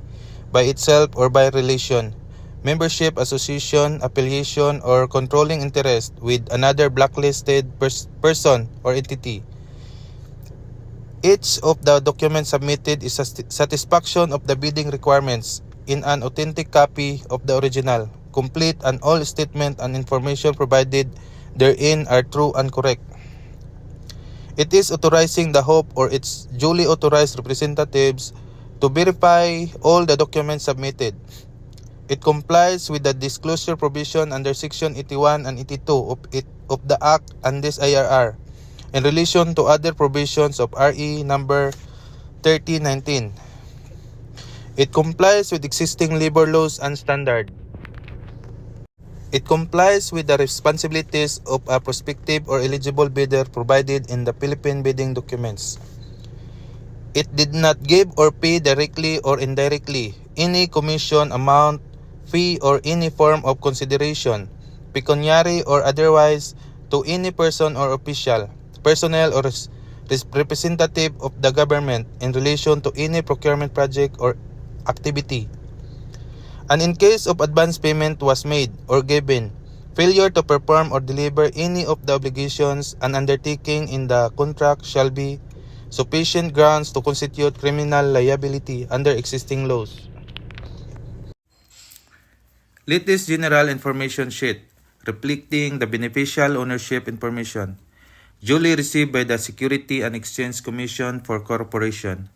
by itself or by relation, membership, association, affiliation, or controlling interest with another blacklisted person or entity. Each of the documents submitted is a satisfaction of the bidding requirements in an authentic copy of the original, complete, and all statement and information provided therein are true and correct. It is authorizing the HOPE or its duly authorized representatives to verify all the documents submitted. It complies with the disclosure provision under Section 81 and 82 of the Act and this IRR in relation to other provisions of RE number 3019. It complies with existing labor laws and standards. It complies with the responsibilities of a prospective or eligible bidder provided in the Philippine bidding documents. It did not give or pay directly or indirectly any commission amount, fee, or any form of consideration, pecuniary or otherwise, to any person or official, personnel, or representative of the government in relation to any procurement project or activity. And in case of advance payment was made or given, failure to perform or deliver any of the obligations and undertaking in the contract shall be sufficient grounds to constitute criminal liability under existing laws. Latest General Information Sheet reflecting the beneficial ownership information duly received by the Security and Exchange Commission for Corporation.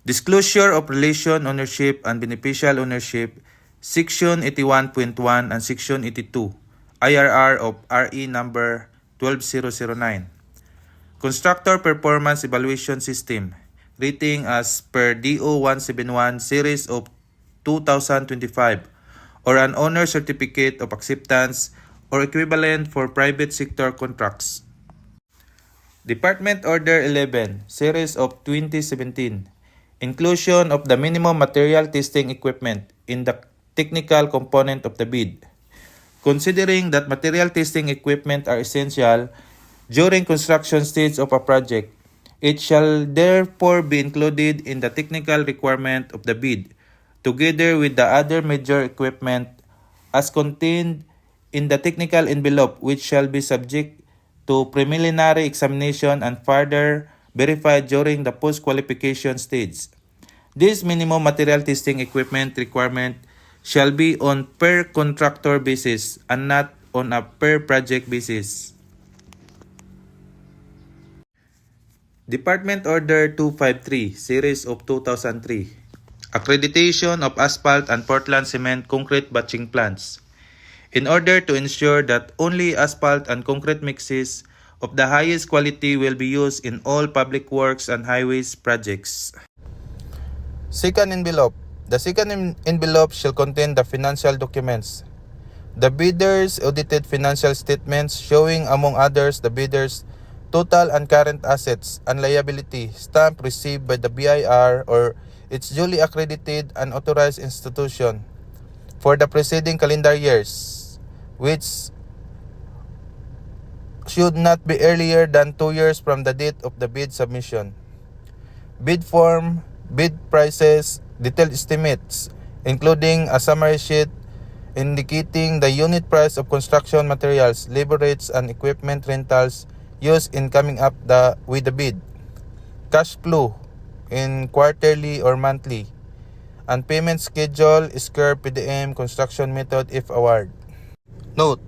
Disclosure of relation ownership and beneficial ownership, Section 81.1 and Section 82, IRR of RE number 12009. Constructor Performance Evaluation System, rating as per DO 171 Series of 2025, or an owner certificate of acceptance or equivalent for private sector contracts. Department Order 11 Series of 2017, inclusion of the minimum material testing equipment in the technical component of the bid. Considering that material testing equipment are essential during construction stage of a project, it shall therefore be included in the technical requirement of the bid, together with the other major equipment as contained in the technical envelope, which shall be subject to preliminary examination and further verified during the post-qualification stage. This minimum material testing equipment requirement shall be on per contractor basis and not on a per project basis. Department Order 253, Series of 2003. Accreditation of asphalt and Portland cement concrete batching plants. In order to ensure that only asphalt and concrete mixes of the highest quality will be used in all public works and highways projects. Second envelope. The second envelope shall contain the financial documents. The bidder's audited financial statements showing, among others, the bidder's total and current assets and liability stamp received by the BIR or its duly accredited and authorized institution for the preceding calendar years, which should not be earlier than 2 years from the date of the bid submission. Bid form, bid prices, detailed estimates, including a summary sheet indicating the unit price of construction materials, labor rates, and equipment rentals used in coming up with the bid, cash flow in quarterly or monthly, and payment schedule, square PDM, construction method if award. Note: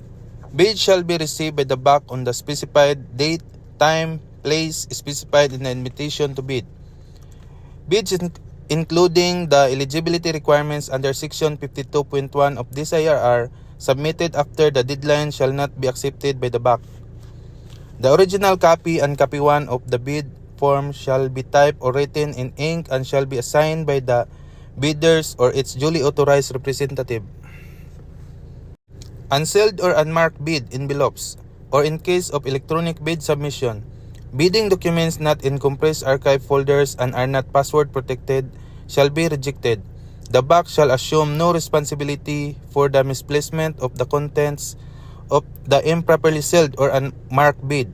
bid shall be received by the BAC on the specified date, time, place specified in the invitation to bid. Bids including the eligibility requirements under Section 52.1 of this IRR submitted after the deadline shall not be accepted by the BAC. The original copy and copy 1 of the bid form shall be typed or written in ink and shall be assigned by the bidders or its duly authorized representative. Unsealed or unmarked bid envelopes, or in case of electronic bid submission, bidding documents not in compressed archive folders and are not password protected shall be rejected. The BAC shall assume no responsibility for the misplacement of the contents of the improperly sealed or unmarked bid.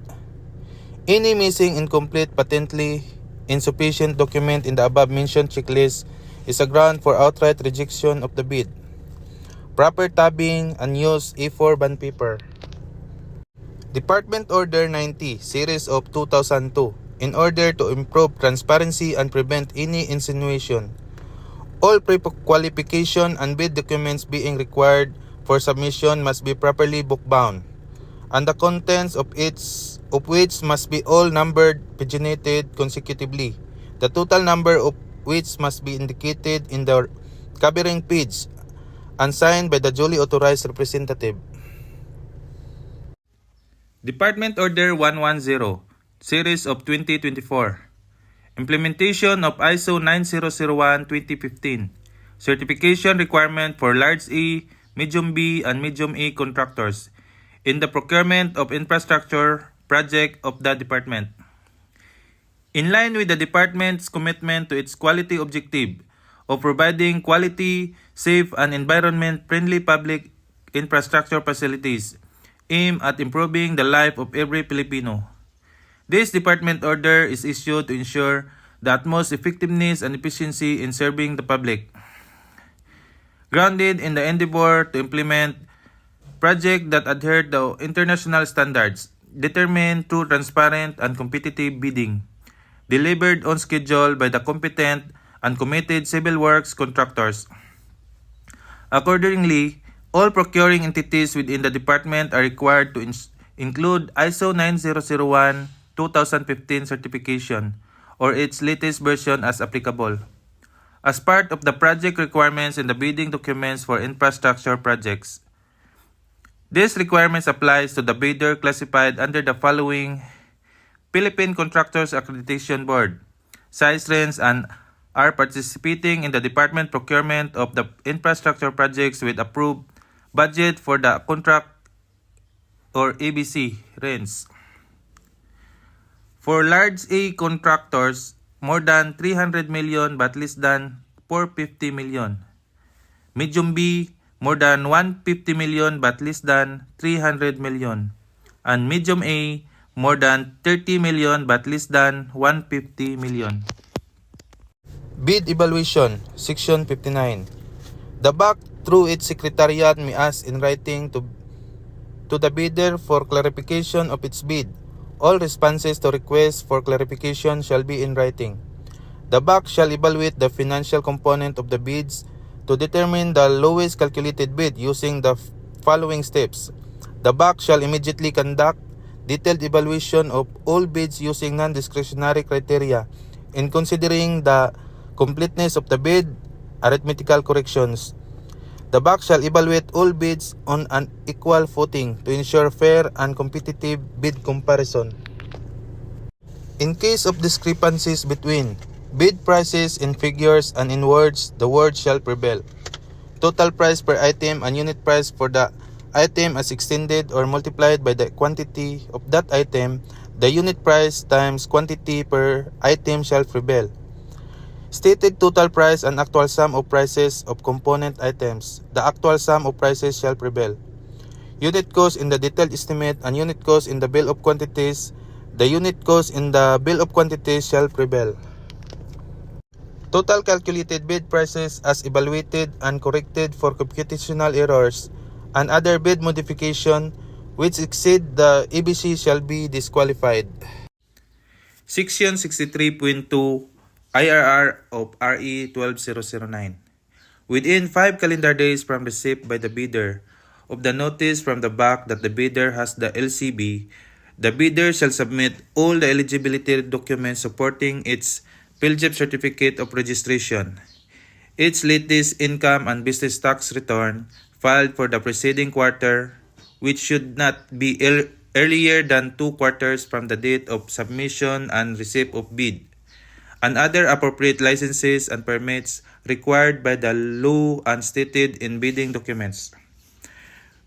Any missing, incomplete, patently insufficient document in the above mentioned checklist is a ground for outright rejection of the bid. Proper tabbing and use A4 bond paper. Department Order 90, Series of 2002. In order to improve transparency and prevent any insinuation, all pre-qualification and bid documents being required for submission must be properly book-bound, and the contents of which must be all numbered, paginated consecutively. The total number of which must be indicated in the covering page and signed by the duly authorized representative. Department Order 110, Series of 2024. Implementation of ISO 9001:2015. Certification requirement for large A, medium B, and medium A contractors in the procurement of infrastructure project of the department. In line with the department's commitment to its quality objective of providing quality, safe, and environment-friendly public infrastructure facilities aimed at improving the life of every Filipino. This department order is issued to ensure the utmost effectiveness and efficiency in serving the public, grounded in the endeavor to implement projects that adhere to international standards, determined through transparent and competitive bidding, delivered on schedule by the competent and committed civil works contractors. Accordingly, all procuring entities within the department are required to include ISO 9001:2015 certification or its latest version as applicable, as part of the project requirements in the bidding documents for infrastructure projects. This requirements applies to the bidder classified under the following: Philippine Contractors Accreditation Board, CISRENS, and are participating in the department procurement of the infrastructure projects with approved budget for the contract or ABC RENS. For large A contractors, more than 300 million but less than 450 million. Medium B, more than 150 million but less than 300 million. And medium A, more than 30 million but less than 150 million. Bid Evaluation, Section 59. The BAC, through its secretariat, may ask in writing to the bidder for clarification of its bid. All responses to requests for clarification shall be in writing. The BAC shall evaluate the financial component of the bids to determine the lowest calculated bid using the following steps: The BAC shall immediately conduct detailed evaluation of all bids using non-discretionary criteria in considering the completeness of the bid, arithmetical corrections. The BAC shall evaluate all bids on an equal footing to ensure fair and competitive bid comparison. In case of discrepancies between bid prices in figures and in words, the word shall prevail. Total price per item and unit price for the item as extended or multiplied by the quantity of that item, the unit price times quantity per item shall prevail. Stated total price and actual sum of prices of component items, the actual sum of prices shall prevail. Unit cost in the detailed estimate and unit cost in the bill of quantities, the unit cost in the bill of quantities shall prevail. Total calculated bid prices as evaluated and corrected for computational errors and other bid modification which exceed the EBC shall be disqualified. Section 63.2 IRR of RE 12009. Within 5 calendar days from receipt by the bidder of the notice from the BAC that the bidder has the LCB, the bidder shall submit all the eligibility documents supporting its PhilJEP certificate of registration, its latest income and business tax return filed for the preceding quarter, which should not be earlier than 2 quarters from the date of submission and receipt of bid, and other appropriate licenses and permits required by the law and stated in bidding documents.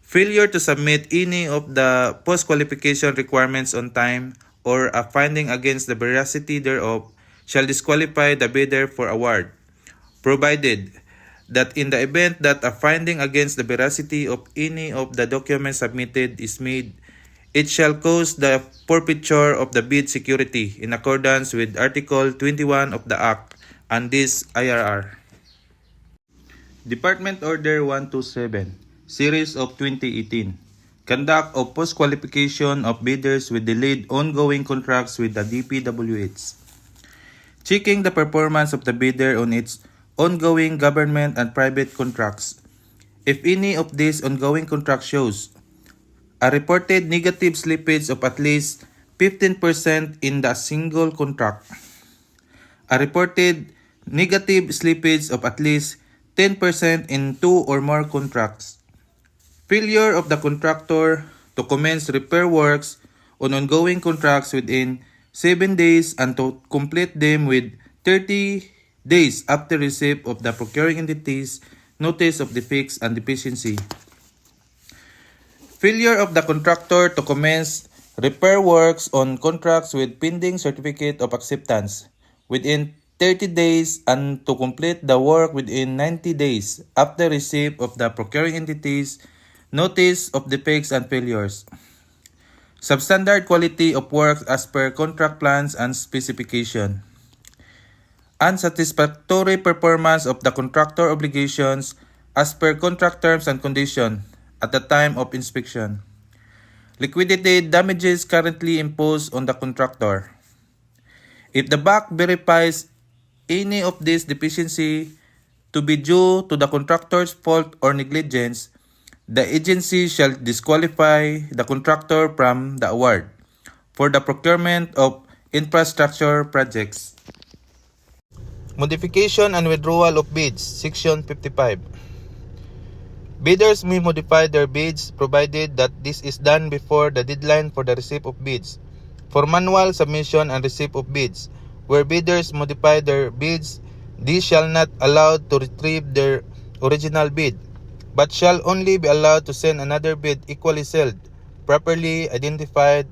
Failure to submit any of the post-qualification requirements on time or a finding against the veracity thereof shall disqualify the bidder for award, provided that in the event that a finding against the veracity of any of the documents submitted is made, it shall cause the forfeiture of the bid security in accordance with Article 21 of the Act and this IRR. Department Order 127, Series of 2018. Conduct of post-qualification of bidders with delayed ongoing contracts with the DPWH. Checking the performance of the bidder on its ongoing government and private contracts. If any of these ongoing contracts shows a reported negative slippage of at least 15% in the single contract, a reported negative slippage of at least 10% in 2 or more contracts, failure of the contractor to commence repair works on ongoing contracts within 7 days and to complete them with 30 days after receipt of the procuring entity's notice of defects and deficiency. Failure of the contractor to commence repair works on contracts with pending certificate of acceptance within 30 days and to complete the work within 90 days after receipt of the procuring entity's notice of defects and failures. Substandard quality of work as per contract plans and specification. Unsatisfactory performance of the contractor obligations as per contract terms and conditions at the time of inspection. Liquidated damages currently imposed on the contractor. If the BAC verifies any of these deficiency to be due to the contractor's fault or negligence, the agency shall disqualify the contractor from the award for the procurement of infrastructure projects. Modification and withdrawal of bids, Section 55. Bidders may modify their bids provided that this is done before the deadline for the receipt of bids. For manual submission and receipt of bids, where bidders modify their bids, these shall not allowed to retrieve their original bid, but shall only be allowed to send another bid equally sealed, properly identified,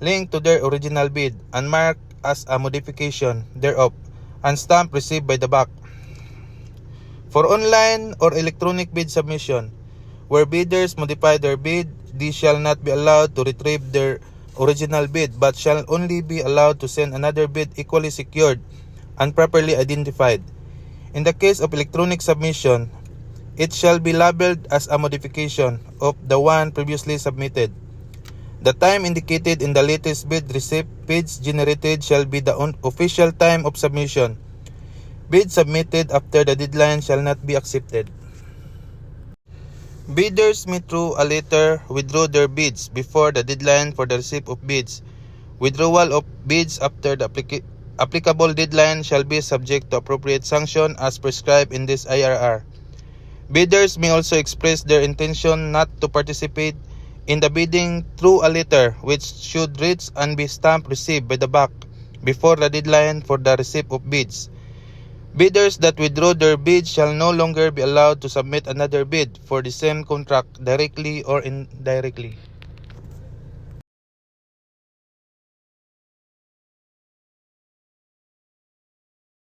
linked to their original bid, and marked as a modification thereof, and stamp received by the BAC. For online or electronic bid submission, where bidders modify their bid, these shall not be allowed to retrieve their original bid, but shall only be allowed to send another bid equally secured and properly identified. In the case of electronic submission, it shall be labeled as a modification of the one previously submitted. The time indicated in the latest bid receipt page generated shall be the official time of submission. Bids submitted after the deadline shall not be accepted. Bidders may through a letter withdraw their bids before the deadline for the receipt of bids. Withdrawal of bids after the applicable deadline shall be subject to appropriate sanction as prescribed in this IRR. Bidders may also express their intention not to participate in the bidding through a letter which should reach and be stamped received by the BAC before the deadline for the receipt of bids. Bidders that withdraw their bid shall no longer be allowed to submit another bid for the same contract directly or indirectly.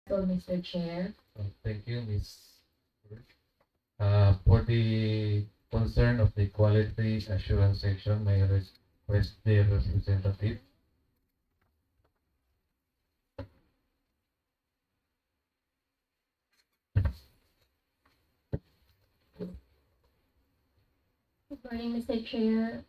So, Mr. Chair. Thank you, Ms. For the concern of the quality assurance section, may I request the representative. Good morning, Mr. Chair.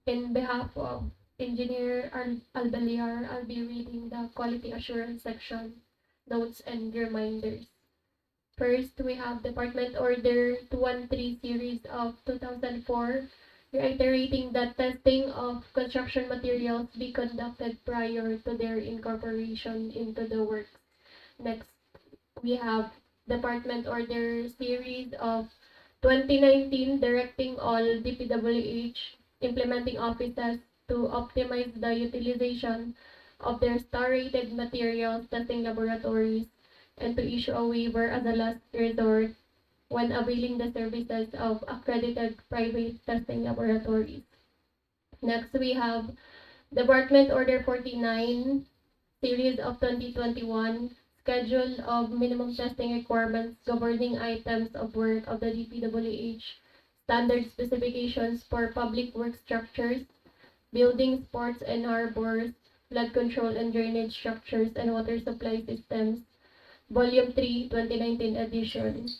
In behalf of Engineer Albeliar, I'll be reading the quality assurance section, notes and reminders. First, we have Department Order 213 Series of 2004, reiterating that testing of construction materials be conducted prior to their incorporation into the works. Next, we have Department Order Series of 2019 directing all DPWH implementing offices to optimize the utilization of their star-rated materials testing laboratories and to issue a waiver as a last resort when availing the services of accredited private testing laboratories. Next, we have Department Order 49, Series of 2021, Schedule of Minimum Testing Requirements Governing Items of Work of the DPWH, Standard Specifications for Public Work Structures, Buildings, Ports and Harbors, Flood Control and Drainage Structures and Water Supply Systems, Volume 3, 2019 edition.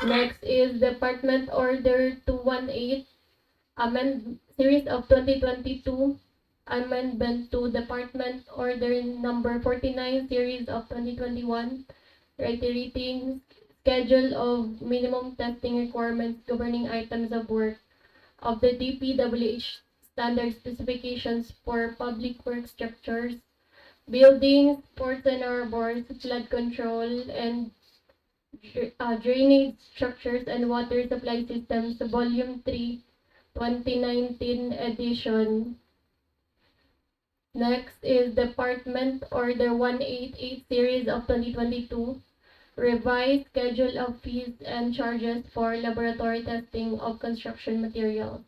Next is Department Order 218, Series of 2022, Amendment to Department Order Number 49, Series of 2021, reiterating Schedule of Minimum Testing Requirements Governing Items of Work of the DPWH Standard Specifications for Public Work Structures, Buildings, Ports and Harbors, Flood Control and Drainage Structures and Water Supply Systems, Volume 3, 2019 edition. Next is Department Order 188 Series of 2022, Revised Schedule of Fees and Charges for Laboratory Testing of Construction Materials.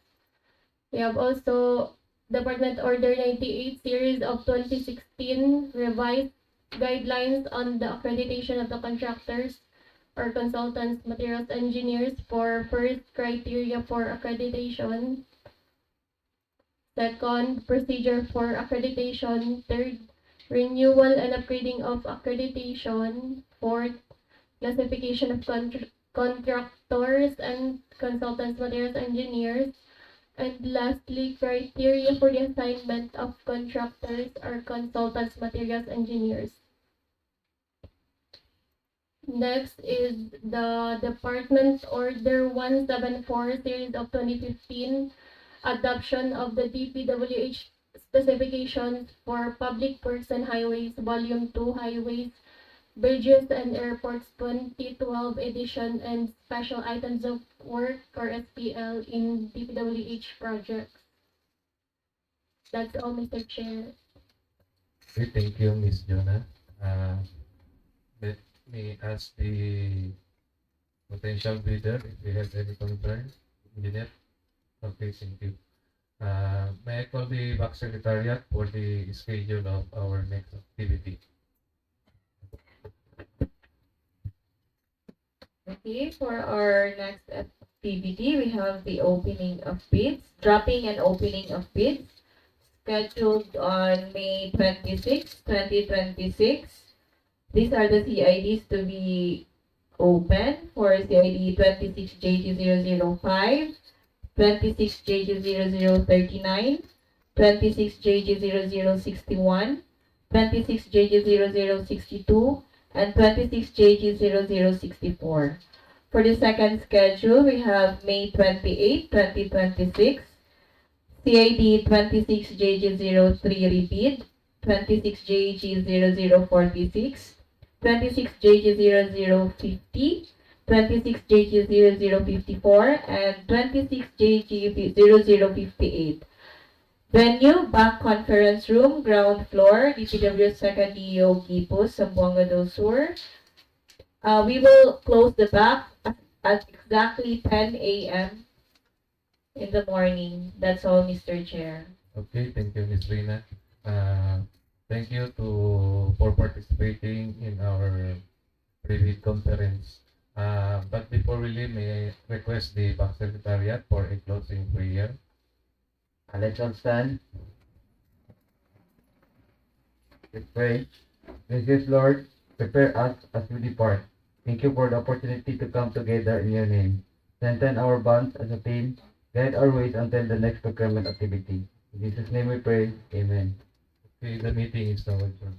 We have also Department Order 98 Series of 2016, Revised Guidelines on the Accreditation of the Contractors or Consultants, Materials Engineers for first criteria for accreditation. Second, procedure for accreditation. Third, renewal and upgrading of accreditation. Fourth, classification of contractors and consultants, materials engineers. And lastly, criteria for the assignment of contractors or consultants, materials engineers. Next is the Department Order 174 Series of 2015, Adoption of the DPWH Specifications for Public Works and Highways, Volume 2, Highways, Bridges and Airports 2012 edition and Special Items of Work or SPL in DPWH projects. That's all, Mr. Chair. Okay, thank you, Ms. Jonah. Let me ask the potential bidder if they have any concern. Engineer? Okay, thank you. May I call the back secretariat for the schedule of our next activity? Okay, for our next activity, we have the opening of bids, dropping and opening of bids, scheduled on May 26, 2026. These are the CIDs to be open for CID 26JG005, 26JG0039, 26JG0061, 26JG0062, and 26JG0064. For the second schedule, we have May 28, 2026, CID 26JG03 repeat, 26JG0046, 26JG0050, 26JG0054, and 26JG0058. Venue, back conference room, ground floor, DPWH 2nd DEO Campus, Zamboanga del Sur. We will close the back at exactly 10 a.m. in the morning. That's all, Mr. Chair. Okay, thank you, Ms. Rina. Thank you for participating in our REBID conference. But before we leave, may I request the back secretariat for a closing prayer. Let's all stand. Let's pray. Gracious Lord, prepare us as we depart. Thank you for the opportunity to come together in your name. Strengthen our bonds as a team. Guide our ways until the next procurement activity. In Jesus' name we pray. Amen. Okay, the meeting is now adjourned.